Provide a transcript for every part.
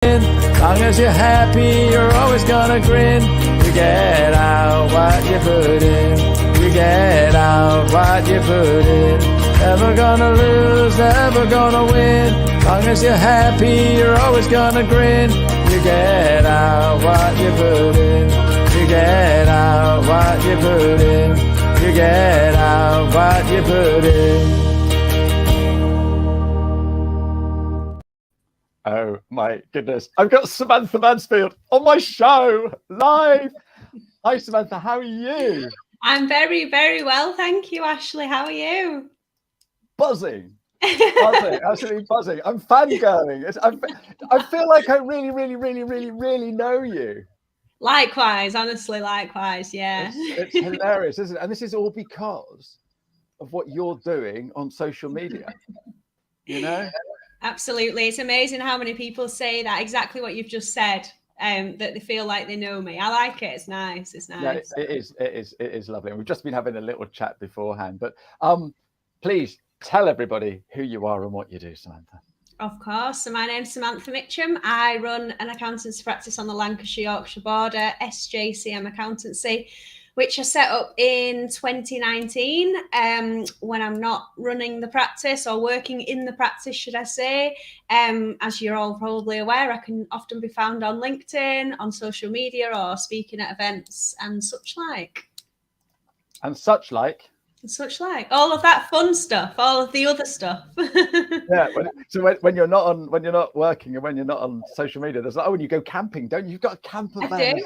Long as you're happy, you're always gonna grin. You get out what you put in. You get out what you put in. Never gonna lose, never gonna win. Long as you're happy, you're always gonna grin. You get out what you put in. You get out what you put in. You get out what you put in. Oh my goodness. I've got Samantha Mansfield on my show live. Hi Samantha, how are you? I'm very, very well. Thank you, Ashley. How are you? Buzzing. Buzzing, absolutely buzzing. I'm fangirling. I feel like I really know you. Likewise, honestly, likewise. Yeah. It's hilarious, isn't it? And this is all because of what you're doing on social media. You know? Absolutely. It's amazing how many people say that, exactly what you've just said, that they feel like they know me. I like it. It's nice. It's nice. Yeah, it is lovely. And we've just been having a little chat beforehand. But please tell everybody who you are and what you do, Samantha. Of course. So my name's Samantha Mitcham. I run an accountancy practice on the Lancashire-Yorkshire border, SJCM Accountancy, which I set up in 2019 when I'm not running the practice or working in the practice, should I say. As you're all probably aware, I can often be found on LinkedIn, on social media, or speaking at events and such like. And such like? Such like all of that fun stuff, all of the other stuff. Yeah. So when you're not working and when you're not on social media, there's like, oh, when you go camping, don't you? You've got a camper van.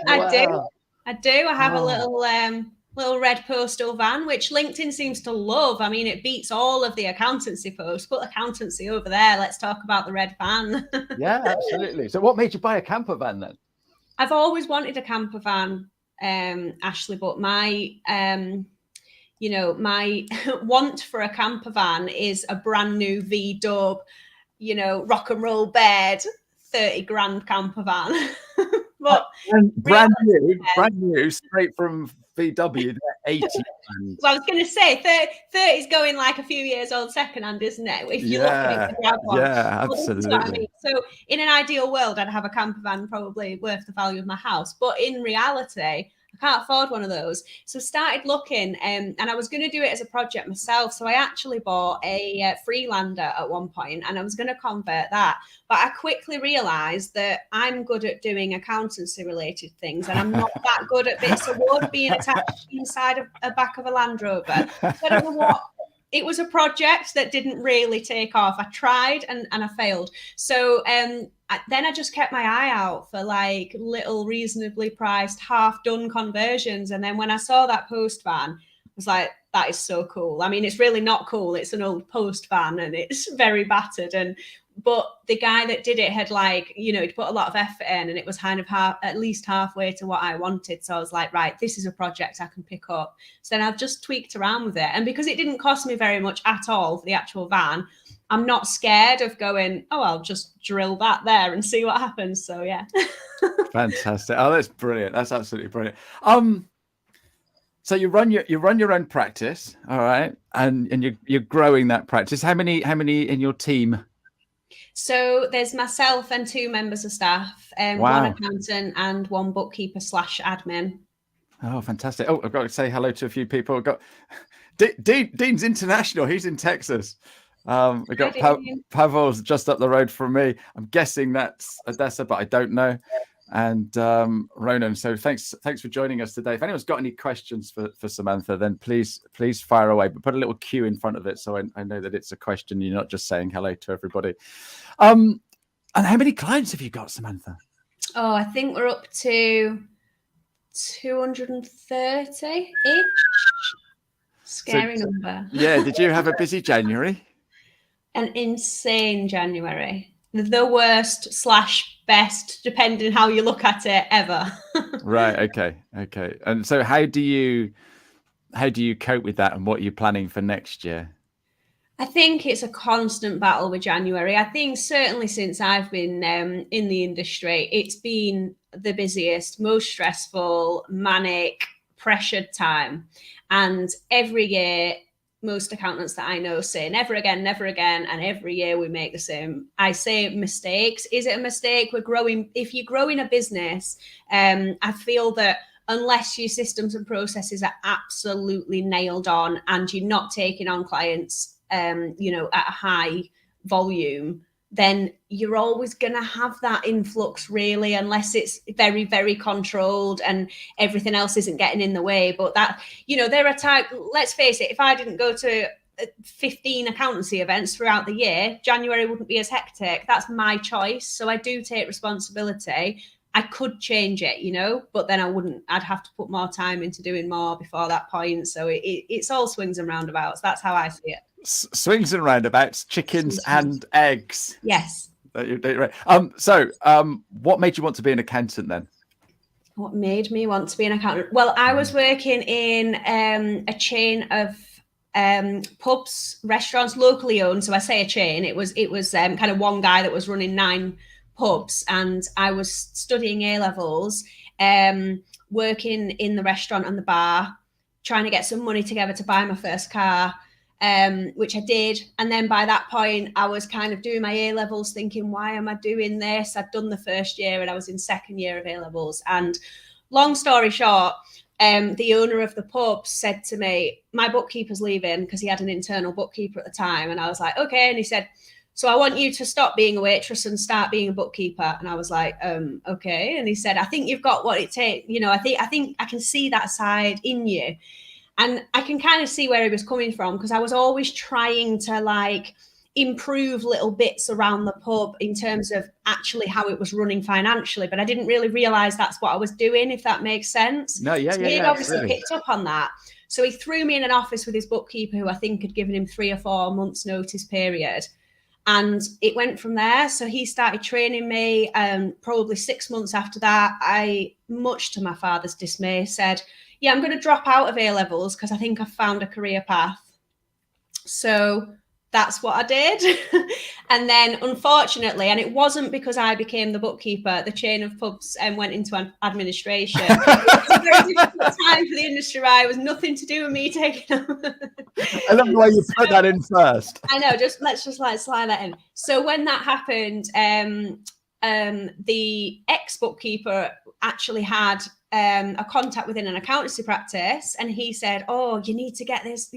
I do. I have a little red postal van, which LinkedIn seems to love. I mean, it beats all of the accountancy posts. Put accountancy over there. Let's talk about the red van. Yeah, absolutely. So what made you buy a camper van then? I've always wanted a camper van, Ashley, but my my want for a camper van is a brand new V-dub, rock and roll bed, 30 grand camper van. But brand new, straight from VW, 80 grand. Well, I was going to say 30 is going like a few years old secondhand, isn't it? If you look at it, grab one. Yeah, absolutely. What I mean. So in an ideal world, I'd have a camper van probably worth the value of my house. But in reality, I can't afford one of those. So started looking and I was going to do it as a project myself. So I actually bought a Freelander at one point and I was going to convert that. But I quickly realized that I'm good at doing accountancy related things and I'm not that good at bits of wood being attached inside of a back of a Land Rover. So I don't know what. It was a project that didn't really take off. I tried and I failed. So then I just kept my eye out for like little reasonably priced half done conversions. And then when I saw that post van, I was like, that is so cool. I mean, it's really not cool. It's an old post van and it's very battered. But the guy that did it had he'd put a lot of effort in and it was kind of at least halfway to what I wanted. So I was like, right, this is a project I can pick up. So then I've just tweaked around with it. And because it didn't cost me very much at all for the actual van, I'm not scared of going, oh, I'll just drill that there and see what happens. So yeah. Fantastic. Oh, that's brilliant. That's absolutely brilliant. So you run your own practice, all right, and you're growing that practice. How many in your team? So there's myself and 2 members of staff, one accountant and 1 bookkeeper / admin. Oh, fantastic. Oh, I've got to say hello to a few people. I've got Dean's international. He's in Texas. We've got Pavel's just up the road from me. I'm guessing that's Odessa, but I don't know. And Ronan. So thanks for joining us today. If anyone's got any questions for Samantha, then please fire away. But put a little Q in front of it so I know that it's a question. You're not just saying hello to everybody. And how many clients have you got, Samantha? Oh, I think we're up to 230-ish. Scary number. Yeah. Did you have a busy January? An insane January. The worst / best, depending how you look at it, ever. Right. Okay. And so how do you cope with that and what are you planning for next year? I think it's a constant battle with January. I think certainly since I've been in the industry, it's been the busiest, most stressful, manic, pressured time. And every year most accountants that I know say never again, and every year we make the same, I say, mistakes. Is it a mistake? We're growing. If you're growing a business, I feel that unless your systems and processes are absolutely nailed on and you're not taking on clients, at a high volume, then you're always going to have that influx, really, unless it's very, very controlled and everything else isn't getting in the way. But that, there are times, let's face it, if I didn't go to 15 accountancy events throughout the year, January wouldn't be as hectic. That's my choice. So I do take responsibility. I could change it, but then I wouldn't. I'd have to put more time into doing more before that point. So it's all swings and roundabouts. That's how I see it. Swings and roundabouts, chickens and eggs. Yes. So what made you want to be an accountant then? What made me want to be an accountant? Well, I was working in a chain of pubs, restaurants, locally owned. So I say a chain. It was kind of one guy that was running 9 pubs, and I was studying A-levels, working in the restaurant and the bar, trying to get some money together to buy my first car. Which I did. And then by that point, I was kind of doing my A-levels thinking, why am I doing this? I'd done the first year and I was in second year of A-levels. And long story short, the owner of the pub said to me, my bookkeeper's leaving, because he had an internal bookkeeper at the time. And I was like, okay. And he said, so I want you to stop being a waitress and start being a bookkeeper. And I was like, okay. And he said, I think you've got what it takes. I think I can see that side in you. And I can kind of see where he was coming from, because I was always trying to improve little bits around the pub in terms of actually how it was running financially. But I didn't really realize that's what I was doing, if that makes sense. No, yeah, so yeah. He'd obviously absolutely. picked up on that. So he threw me in an office with his bookkeeper, who I think had given him 3 or 4 months notice period. And it went from there. So he started training me. Probably 6 months after that, I, much to my father's dismay, said, yeah, I'm going to drop out of A-levels because I think I've found a career path. So that's what I did. And then, unfortunately, and it wasn't because I became the bookkeeper, the chain of pubs went into administration. It was a very difficult time for the industry, right? It was nothing to do with me taking on. I love the way you put that in first. I know, let's slide that in. So when that happened, the ex-bookkeeper actually had a contact within an accountancy practice, and he said, oh, you need to get this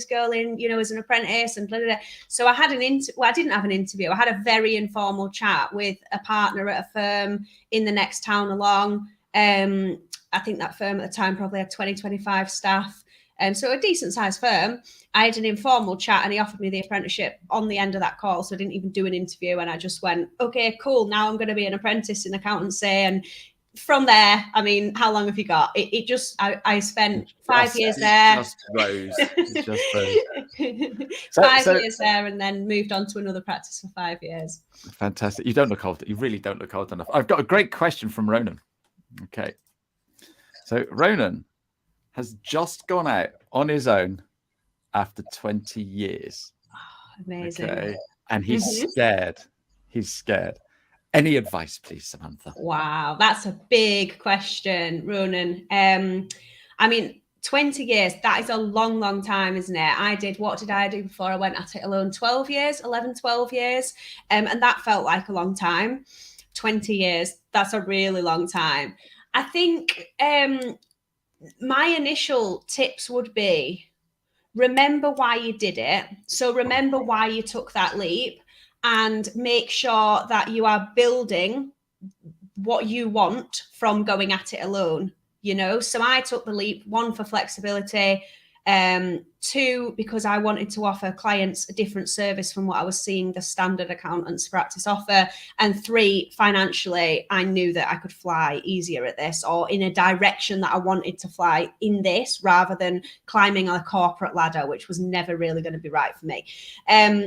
girl in, as an apprentice, and blah, blah, blah. So I had I didn't have an interview. I had a very informal chat with a partner at a firm in the next town along. I think that firm at the time probably had 20-25 staff. So a decent sized firm. I had an informal chat, and he offered me the apprenticeship on the end of that call. So I didn't even do an interview, and I just went, okay, cool. Now I'm going to be an apprentice in accountancy. And from there, I mean, how long have you got? I spent 5 years there. Just rose. So 5 years there, and then moved on to another practice for 5 years. Fantastic. You don't look old. You really don't look old enough. I've got a great question from Ronan. Okay. So Ronan has just gone out on his own after 20 years. Oh, amazing. Okay. And he's scared. He's scared. Any advice, please, Samantha? Wow, that's a big question, Ronan. I mean, 20 years, that is a long, long time, isn't it? What did I do before I went at it alone? 12 years. And that felt like a long time. 20 years, that's a really long time. I think my initial tips would be, remember why you did it. So remember why you took that leap, and make sure that you are building what you want from going at it alone, So I took the leap, 1, for flexibility, 2, because I wanted to offer clients a different service from what I was seeing the standard accountants practice offer, and 3, financially, I knew that I could fly easier at this, or in a direction that I wanted to fly in this, rather than climbing a corporate ladder, which was never really going to be right for me.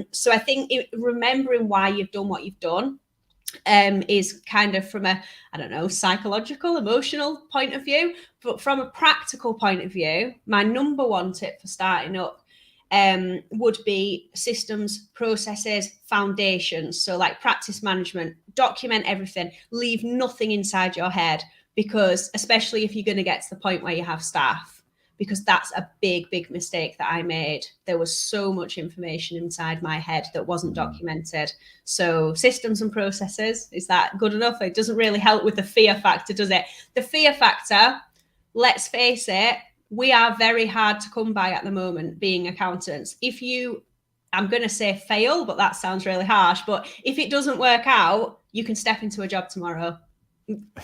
So I think remembering why you've done what you've done is kind of from a, psychological, emotional point of view. But from a practical point of view, my number 1 tip for starting up would be systems, processes, foundations. So like practice management, document everything, leave nothing inside your head, because especially if you're going to get to the point where you have staff, because that's a big mistake that I made. There was so much information inside my head that wasn't documented. So systems and processes, is that good enough? It doesn't really help with the fear factor, does it? The fear factor, let's face it, we are very hard to come by at the moment being accountants. If you, I'm going to say fail, but that sounds really harsh, but if it doesn't work out, you can step into a job tomorrow.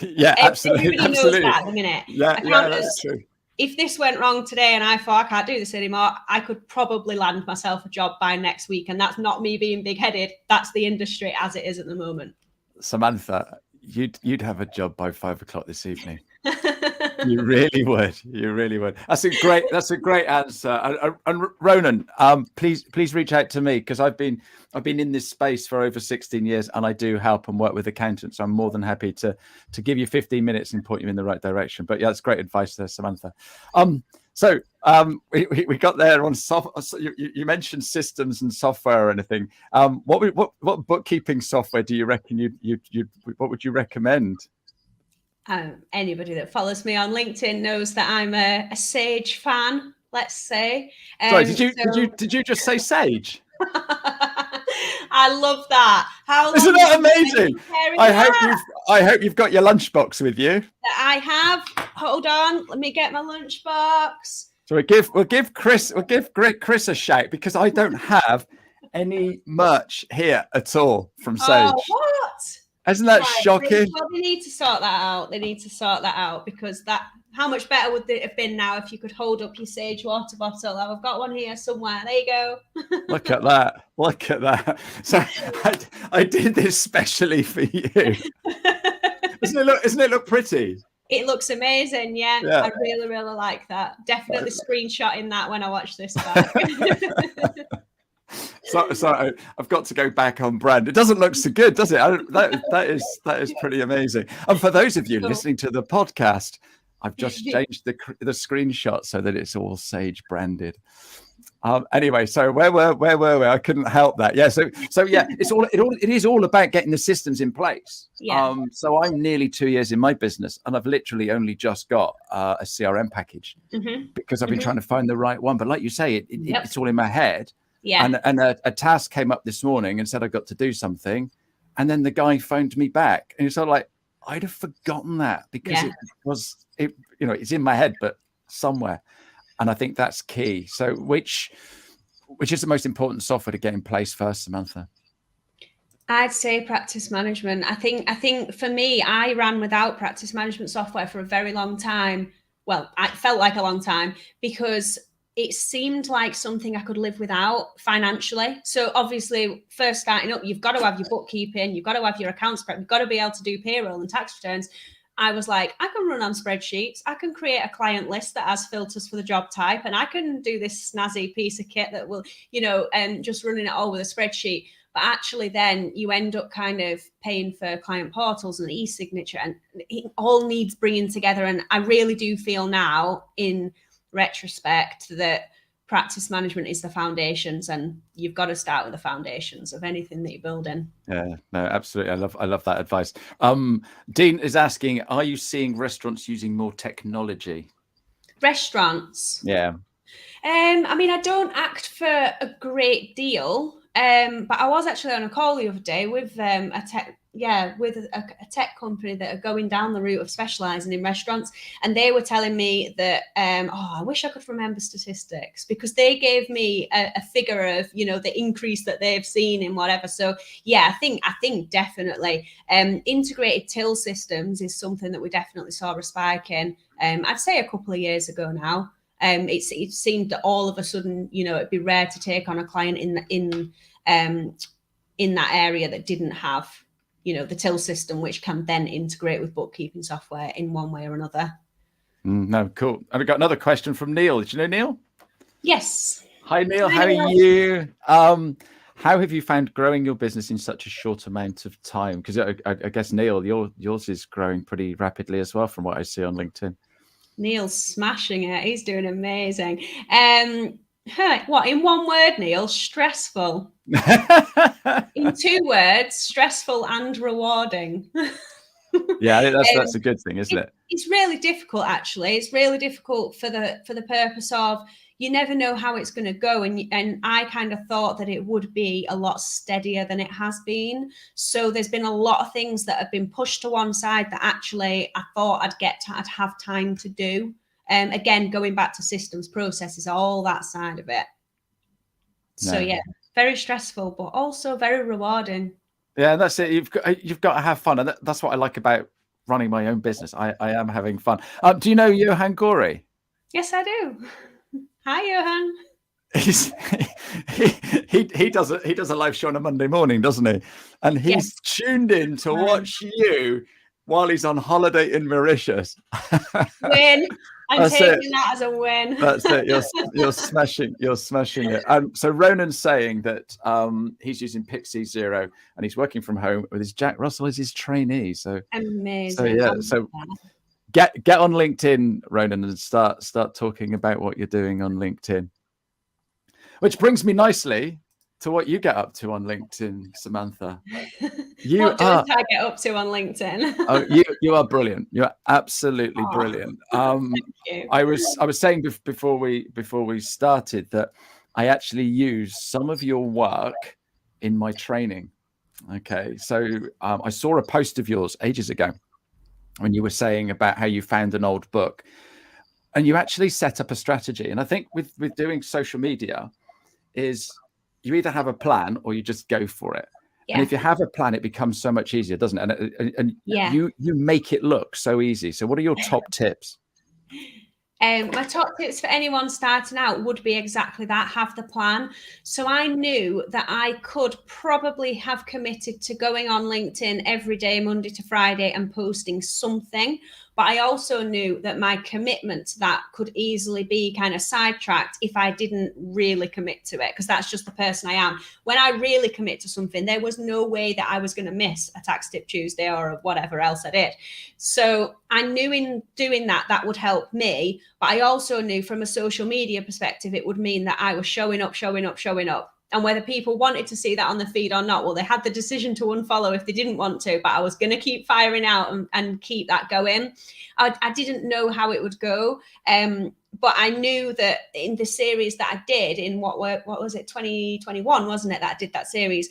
Yeah, absolutely. Everybody knows that at the minute. Yeah, that's true. If this went wrong today and I thought I can't do this anymore, I could probably land myself a job by next week. And that's not me being big-headed. That's the industry as it is at the moment. Samantha, you'd have a job by 5 o'clock this evening. You really would. You really would. That's a great answer. And Ronan, please reach out to me, because I've been in this space for over 16 years, and I do help and work with accountants. I'm more than happy to give you 15 minutes and point you in the right direction. But yeah, that's great advice there, Samantha. So we got there on you mentioned systems and software or anything. What bookkeeping software do you reckon what would you recommend? Anybody that follows me on LinkedIn knows that I'm a Sage fan, let's say. Sorry, did you just say Sage? I love that. Isn't that amazing? I hope you've got your lunchbox with you. I have. Hold on, let me get my lunchbox. So we'll give Chris a shout, because I don't have any merch here at all from Sage. Oh, what? Isn't that shocking? Well, they need to sort that out. Because how much better would it have been now if you could hold up your Sage water bottle? I've got one here somewhere. There you go. Look at that. So I did this specially for you. Doesn't it look pretty? It looks amazing. Yeah. I really like that. Definitely screenshotting that when I watch this back. So I've got to go back on brand. It doesn't look so good, does it? That is pretty amazing. And for those of you listening to the podcast, I've just changed the screenshot so that it's all Sage branded. Anyway, so where were we? I couldn't help that. Yeah. So yeah, it is all about getting the systems in place. Yeah. So I'm nearly 2 years in my business, and I've literally only just got a CRM package because I've been trying to find the right one. But like you say, it's all in my head. Yeah. And a task came up this morning and said I got to do something, and then the guy phoned me back, and it's sort of like, I'd have forgotten that, because it's in my head, but somewhere. And I think that's key. So which is the most important software to get in place first, Samantha? I'd say practice management. I think for me, I ran without practice management software for a very long time. Well, it felt like a long time, because it seemed like something I could live without financially. So obviously, first starting up, you've got to have your bookkeeping, you've got to have your accounts prep, you've got to be able to do payroll and tax returns. I was like, I can run on spreadsheets. I can create a client list that has filters for the job type, and I can do this snazzy piece of kit that will, just running it all with a spreadsheet. But actually then you end up kind of paying for client portals and e-signature, and it all needs bringing together. And I really do feel now, in retrospect, that practice management is the foundations, and you've got to start with the foundations of anything that you're building. Yeah, no, absolutely. I love that advice. Dean is asking, are you seeing restaurants using more technology? Restaurants? Yeah. I mean, I don't act for a great deal, but I was actually on a call the other day with a tech company that are going down the route of specializing in restaurants, and they were telling me that I wish I could remember statistics, because they gave me a figure of the increase that they've seen in whatever. So yeah, I think definitely integrated till systems is something that we definitely saw a spike in. I'd say a couple of years ago now. It seemed that all of a sudden, it'd be rare to take on a client in that area that didn't have the till system, which can then integrate with bookkeeping software in one way or another. No, cool. And I got another question from Neil. Did you know Neil? Yes. Hi, Neil. How are you? How have you found growing your business in such a short amount of time? Because I guess, Neil, yours is growing pretty rapidly as well, from what I see on LinkedIn. Neil's smashing it. He's doing amazing. What, in one word, Neil? Stressful. In 2 words, stressful and rewarding. Yeah, I think that's a good thing, isn't it? It's really difficult, actually. It's really difficult for the purpose of, you never know how it's going to go, and I kind of thought that it would be a lot steadier than it has been. So there's been a lot of things that have been pushed to one side that actually I thought I'd have time to do. Again, going back to systems, processes, all that side of it. So yeah, very stressful, but also very rewarding. Yeah, that's it. You've got to have fun, and that's what I like about running my own business. I am having fun. Do you know Johan Gorey? Yes, I do. Hi, Johan. He does a live show on a Monday morning, doesn't he? And he's tuned in to watch you while he's on holiday in Mauritius. Win. I'm taking that as a win. That's it. You're smashing it. So Ronan's saying that he's using Pixie Zero and he's working from home with his Jack Russell as his trainee. So amazing. So get on LinkedIn, Ronan, and start talking about what you're doing on LinkedIn. Which brings me nicely to what you get up to on LinkedIn, Samantha. What don't I get up to on LinkedIn? Oh, you are brilliant. You are absolutely brilliant. Thank you. I was saying before we started that I actually use some of your work in my training. Okay, so I saw a post of yours ages ago when you were saying about how you found an old book, and you actually set up a strategy. And I think with doing social media is you either have a plan or you just go for it. Yeah. And if you have a plan, it becomes so much easier, doesn't it? And you make it look so easy. So what are your top tips? My top tips for anyone starting out would be exactly that: have the plan. So I knew that I could probably have committed to going on LinkedIn every day, Monday to Friday, and posting something. But I also knew that my commitment to that could easily be kind of sidetracked if I didn't really commit to it, because that's just the person I am. When I really commit to something, there was no way that I was going to miss a Tax Tip Tuesday or whatever else I did. So I knew in doing that would help me. But I also knew from a social media perspective, it would mean that I was showing up. And whether people wanted to see that on the feed or not, well, they had the decision to unfollow if they didn't want to, but I was going to keep firing out and keep that going. I didn't know how it would go. But I knew that in the series that I did in what was it, 2021, wasn't it, that I did that series?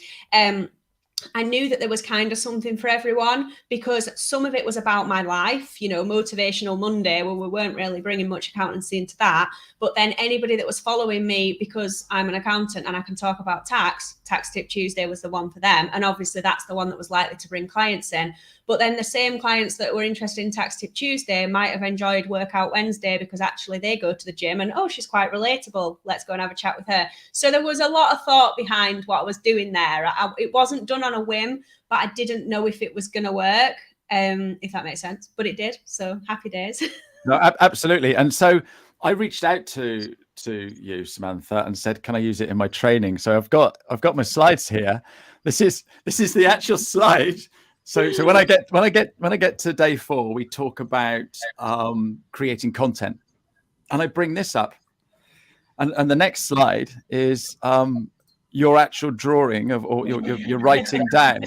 I knew that there was kind of something for everyone, because some of it was about my life, Motivational Monday. Well, we weren't really bringing much accountancy into that. But then anybody that was following me, because I'm an accountant and I can talk about Tax Tip Tuesday was the one for them. And obviously that's the one that was likely to bring clients in. But then the same clients that were interested in Tax Tip Tuesday might have enjoyed Workout Wednesday, because actually they go to the gym and, oh, she's quite relatable. Let's go and have a chat with her. So there was a lot of thought behind what I was doing there. It wasn't done on a whim, but I didn't know if it was going to work, if that makes sense. But it did. So happy days. No, absolutely. And so I reached out to you, Samantha, and said, can I use it in my training? So I've got my slides here. This is the actual slide. So when I get to day 4, we talk about creating content, and I bring this up, and the next slide is your actual drawing of, or your writing down,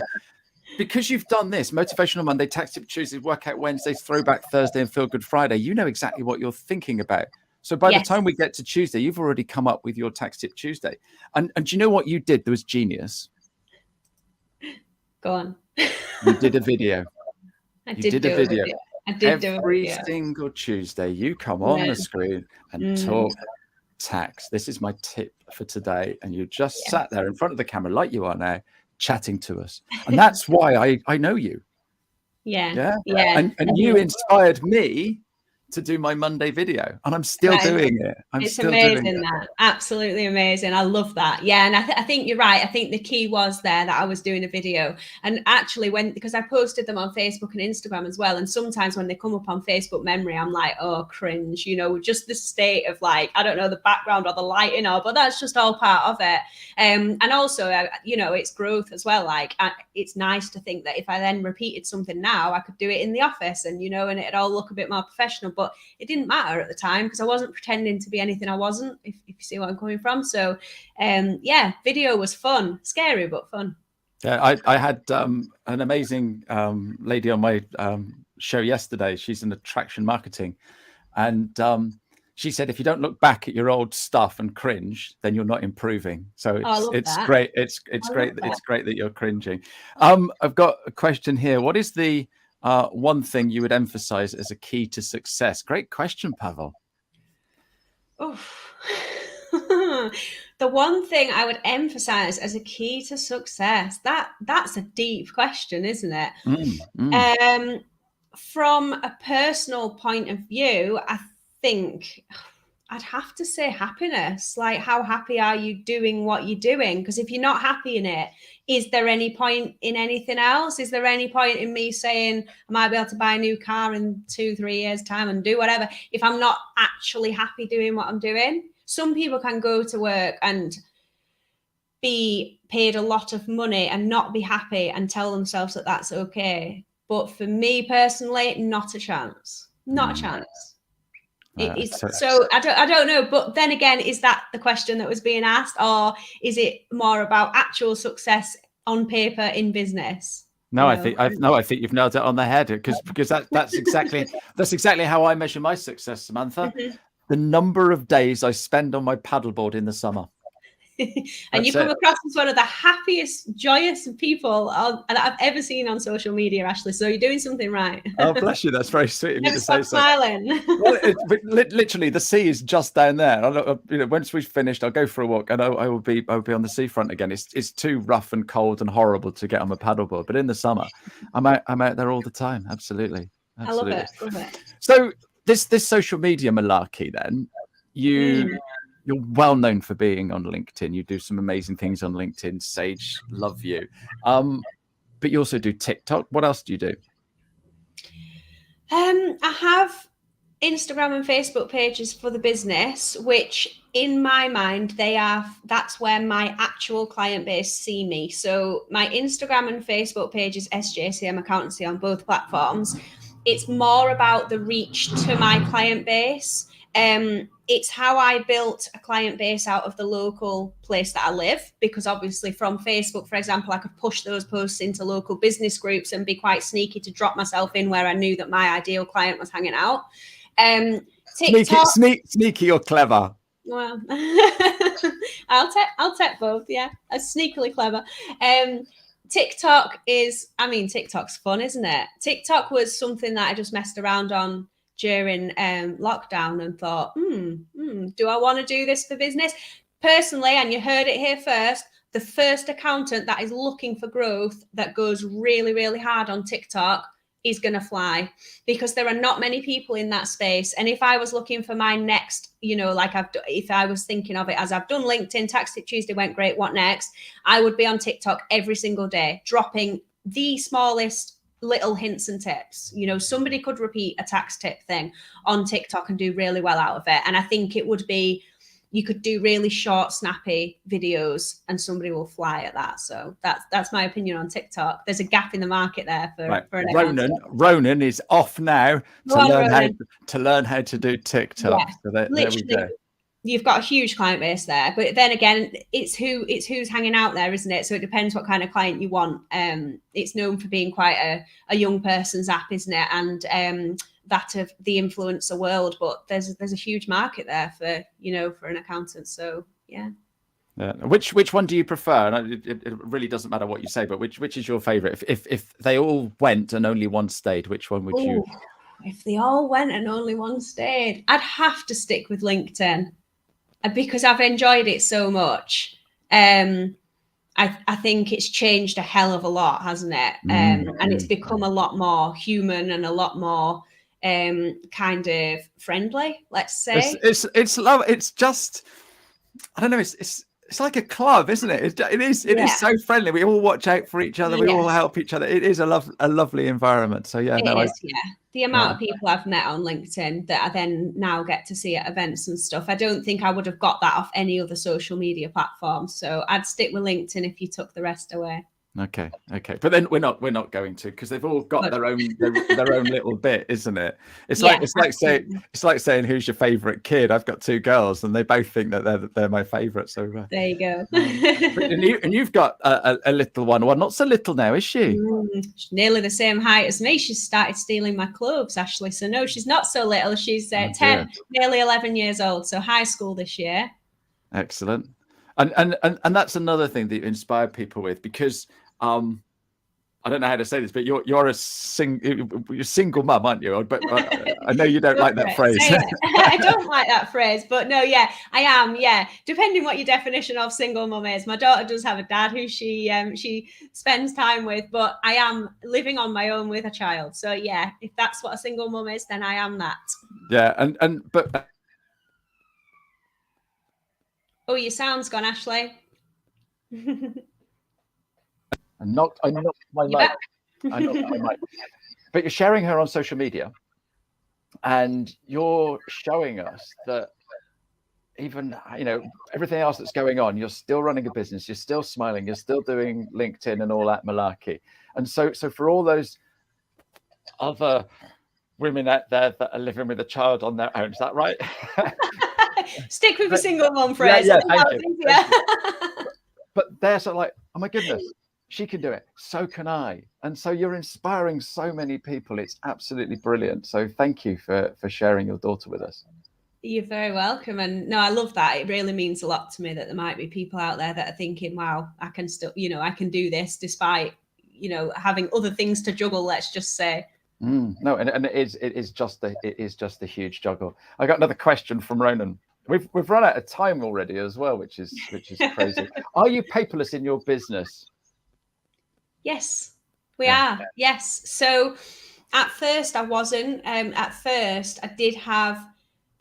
because you've done this Motivational Monday, Tax Tip Tuesday, Workout Wednesdays, Throwback Thursday, and Feel Good Friday. You know exactly what you're thinking about. So by the time we get to Tuesday, you've already come up with your Tax Tip Tuesday. And do you know what you did that was genius? Go on. You did a video. I did do a video. Every single Tuesday, you come on the screen and talk tax. This is my tip for today. And you just sat there in front of the camera like you are now, chatting to us. And that's why I know you. Yeah. And you inspired me to do my Monday video, and I'm still doing it. It's amazing. That absolutely amazing. I love that. Yeah, and I think you're right. I think the key was there that I was doing a video, and actually because I posted them on Facebook and Instagram as well, and sometimes when they come up on Facebook memory, I'm like, oh, cringe, just the state of, like, I don't know, the background or the lighting, but that's just all part of it. And also, it's growth as well. Like, it's nice to think that if I then repeated something now, I could do it in the office, and and it'd all look a bit more professional. But it didn't matter at the time, because I wasn't pretending to be anything I wasn't, if you see what I'm coming from. So, video was fun, scary, but fun. Yeah, I had an amazing lady on my show yesterday. She's in attraction marketing, and she said, if you don't look back at your old stuff and cringe, then you're not improving. So it's great. It's great. It's great that you're cringing. I've got a question here. What is the one thing you would emphasize as a key to success? Great question, Pavel. The one thing I would emphasize as a key to success, that's a deep question, isn't it? From a personal point of view, I think I'd have to say happiness. Like, how happy are you doing what you're doing? Because if you're not happy in it, is there any point in anything else? Is there any point in me saying I might be able to buy a new car in 2-3 years' time and do whatever if I'm not actually happy doing what I'm doing? Some people can go to work and be paid a lot of money and not be happy and tell themselves that that's okay. But for me personally, not a chance. Not a chance. So I don't know. But then again, is that the question that was being asked, or is it more about actual success on paper in business? No, I think you've nailed it on the head, because that's exactly how I measure my success, Samantha. The number of days I spend on my paddleboard in the summer. And you come across as one of the happiest, joyous people that I've ever seen on social media, Ashley. So you're doing something right. Oh, bless you. That's very sweet of you to say so. Smiling. Well, literally, the sea is just down there. Once we've finished, I'll go for a walk, and I will be on the seafront again. It's too rough and cold and horrible to get on my paddleboard, but in the summer, I'm out there all the time. Absolutely. I love it. So this social media malarkey, then you're well known for being on LinkedIn. You do some amazing things on LinkedIn. Sage, love you. But you also do TikTok. What else do you do? I have Instagram and Facebook pages for the business, which in my mind, that's where my actual client base see me. So my Instagram and Facebook page is SJCM Accountancy on both platforms. It's more about the reach to my client base. It's how I built a client base out of the local place that I live, because obviously from Facebook, for example, I could push those posts into local business groups and be quite sneaky to drop myself in where I knew that my ideal client was hanging out. TikTok, sneaky or clever? Well, I'll take both. Yeah, sneakily clever. TikTok's fun, isn't it? TikTok was something that I just messed around on during lockdown and thought, do I want to do this for business? Personally, and you heard it here first, the first accountant that is looking for growth that goes really, really hard on TikTok is going to fly, because there are not many people in that space. And if I was looking for my next, if I was thinking of it as I've done LinkedIn, Tax Tip Tuesday went great, what next? I would be on TikTok every single day, dropping the smallest little hints and tips. Somebody could repeat a tax tip thing on TikTok and do really well out of it. And I think it would be, you could do really short, snappy videos and somebody will fly at that. So that's my opinion on TikTok. There's a gap in the market there for an Ronan is off now to learn how to do TikTok. Yeah, so there we go. You've got a huge client base there, but then again, it's who's hanging out there, isn't it? So it depends what kind of client you want. It's known for being quite a young person's app, isn't it? And that of the influencer world, but there's a huge market there for an accountant. So yeah. Which one do you prefer? And it really doesn't matter what you say, but which is your favorite? If they all went and only one stayed, which one would you? If they all went and only one stayed, I'd have to stick with LinkedIn, because I've enjoyed it so much. I think it's changed a hell of a lot, hasn't it? And it's become a lot more human and a lot more kind of friendly, let's say. It's love. It's just, I don't know. It's like a club, isn't it? It is so friendly. We all watch out for each other. We all help each other. It is a lovely environment. So yeah, the amount of people I've met on LinkedIn that I then now get to see at events and stuff, I don't think I would have got that off any other social media platform. So I'd stick with LinkedIn if you took the rest away. Okay, but then we're not going to, because they've all got their own little bit, isn't it? It's like saying who's your favorite kid. I've got 2 girls, and they both think that they're my favorite. So there you go. and you've got a little one. Well, not so little now, is she? She's nearly the same height as me. She's started stealing my clothes, Ashley. So no, she's not so little. She's 10, nearly 11 years old. So high school this year. Excellent. And that's another thing that you inspire people with, because I don't know how to say this, but you're a single mum, aren't you? But I know you don't like that phrase. I don't like that phrase, but no, yeah, I am. Yeah, depending what your definition of single mum is. My daughter does have a dad who she spends time with, but I am living on my own with a child. So yeah, if that's what a single mum is, then I am that. Yeah, but oh, your sound's gone, Ashley. I knocked my mic. But you're sharing her on social media, and you're showing us that even, everything else that's going on, you're still running a business, you're still smiling, you're still doing LinkedIn and all that malarkey. And so for all those other women out there that are living with a child on their own, is that right? Stick with the single mom phrase. Yeah, thank you. But they're sort of like, oh my goodness, she can do it, so can I. And so you're inspiring so many people. It's absolutely brilliant. So thank you for sharing your daughter with us. You're very welcome. And no, I love that. It really means a lot to me that there might be people out there that are thinking, wow, I can still, I can do this despite, having other things to juggle, let's just say. No, and it is just a huge juggle. I got another question from Ronan. We've run out of time already as well, which is crazy. Are you paperless in your business? Yes, we are. Yes. So at first I wasn't. At first I did have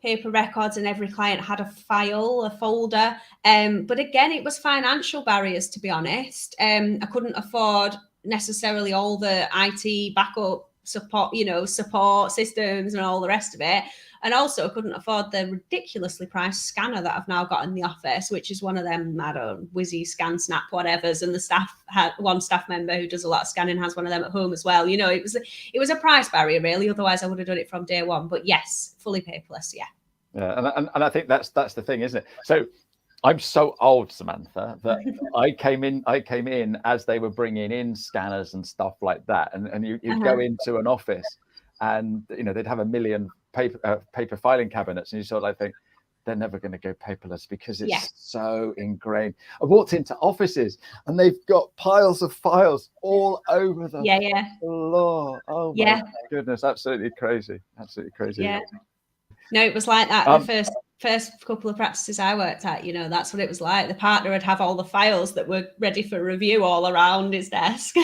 paper records, and every client had a file, a folder. But again, it was financial barriers, to be honest. I couldn't afford necessarily all the IT backup support, support systems and all the rest of it. And also couldn't afford the ridiculously priced scanner that I've now got in the office, which is one of them, I don't know, Whizzy, Scan, Snap, whatevers. And the staff had one staff member who does a lot of scanning has one of them at home as well. It was a price barrier, really. Otherwise, I would have done it from day one. But yes, fully paperless, yeah. Yeah, and I think that's the thing, isn't it? So I'm so old, Samantha, that I came in as they were bringing in scanners and stuff like that. And you go into an office, and they'd have a million paper filing cabinets, and you sort of like think they're never going to go paperless because it's so ingrained. I walked into offices and they've got piles of files all over the floor. Oh my goodness, absolutely crazy. Yeah. No, it was like that the first couple of practices I worked at. That's what it was like. The partner would have all the files that were ready for review all around his desk.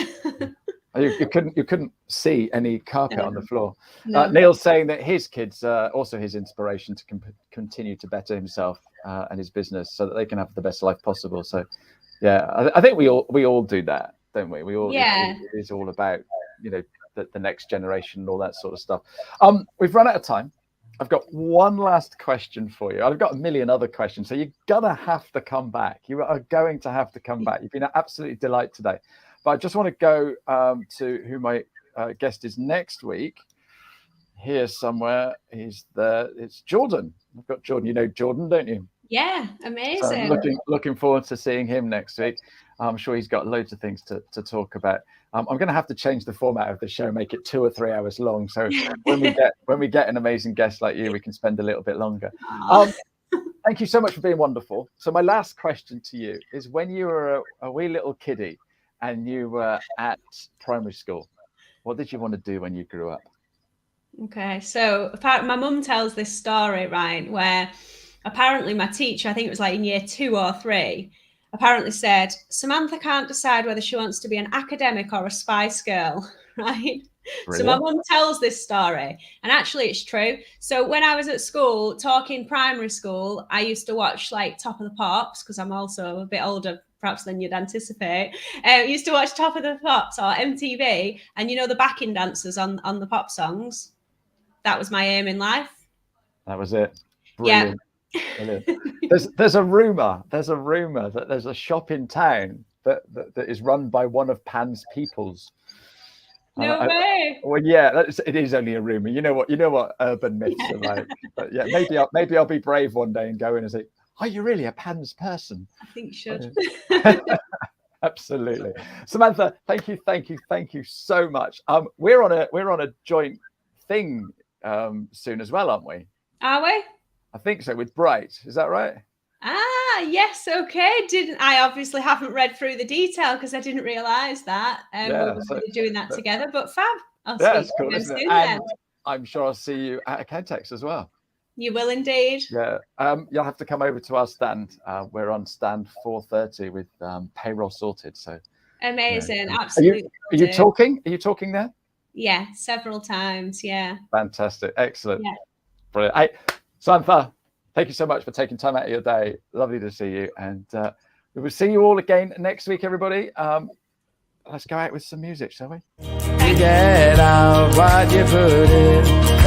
You couldn't see any carpet on the floor. No. Neil's saying that his kids are also his inspiration to continue to better himself and his business, so that they can have the best life possible. So, yeah, I think we all do that, don't we? We all. It is all about the next generation and all that sort of stuff. We've run out of time. I've got one last question for you. I've got a million other questions, so you're gonna have to come back. You are going to have to come back. You've been an absolute delight today. But I just want to go to who my guest is next week. Here somewhere, he's there. It's Jordan. I've got Jordan. You know Jordan, don't you? Yeah, amazing. So I'm looking forward to seeing him next week. I'm sure he's got loads of things to talk about. I'm going to have to change the format of the show, make it 2 or 3 hours long. So when we get an amazing guest like you, we can spend a little bit longer. Thank you so much for being wonderful. So my last question to you is: when you were a wee little kiddie and you were at primary school, what did you want to do when you grew up? Okay, so my mum tells this story, right, where apparently my teacher, I think it was like in year 2 or 3, apparently said, Samantha can't decide whether she wants to be an academic or a Spice Girl, right? Brilliant. So my mum tells this story, and actually it's true. So when I was at school, talking primary school, I used to watch like Top of the Pops, because I'm also a bit older perhaps than you'd anticipate. Used to watch Top of the Pops or MTV, and the backing dancers on the pop songs. That was my aim in life. That was it. Brilliant. Yeah. Brilliant. There's a rumor that there's a shop in town that is run by one of Pan's peoples. No way. Well, yeah, it is only a rumor. You know what urban myths are like. But yeah, maybe I'll be brave one day and go in and say, "Are you really a Pan's person?" I think you should. Absolutely. Samantha, thank you so much. We're on a joint thing soon as well, aren't we? Are we? I think so, with Bright. Is that right? Yes, okay. I obviously haven't read through the detail because I didn't realise that we were doing that together, but fab. I'll speak to you again soon then. I'm sure I'll see you at Accountex as well. You will indeed. Yeah. You'll have to come over to our stand. We're on stand 4:30 with payroll sorted. So amazing. Yeah. Absolutely. Are you talking? Are you talking there? Yeah, several times. Yeah. Fantastic. Excellent. Yeah. Brilliant. Hey, Samantha, thank you so much for taking time out of your day. Lovely to see you. And we will see you all again next week, everybody. Let's go out with some music, shall we? Thank you. Get out what you put in.